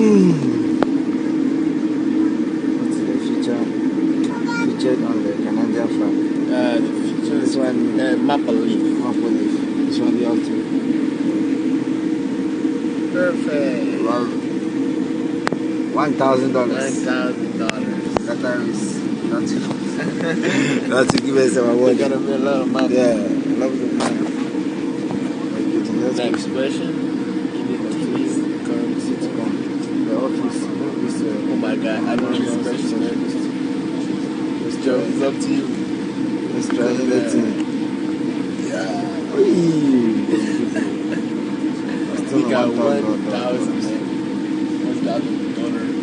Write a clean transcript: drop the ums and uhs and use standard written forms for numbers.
What's the featured on the Canadian flag? The feature This one, maple leaf. maple leaf. This one, the ultimate. Perfect. Wow. $1,000. $1,000. That is not to not to give us our You money. gotta be a lot of money. Yeah, love the money. The expression. Currency to come. The office. Oh my God, I don't know the expression. It's Joe, it's up to you. Let's try the thing. Yeah. He got $1,000. $1,000.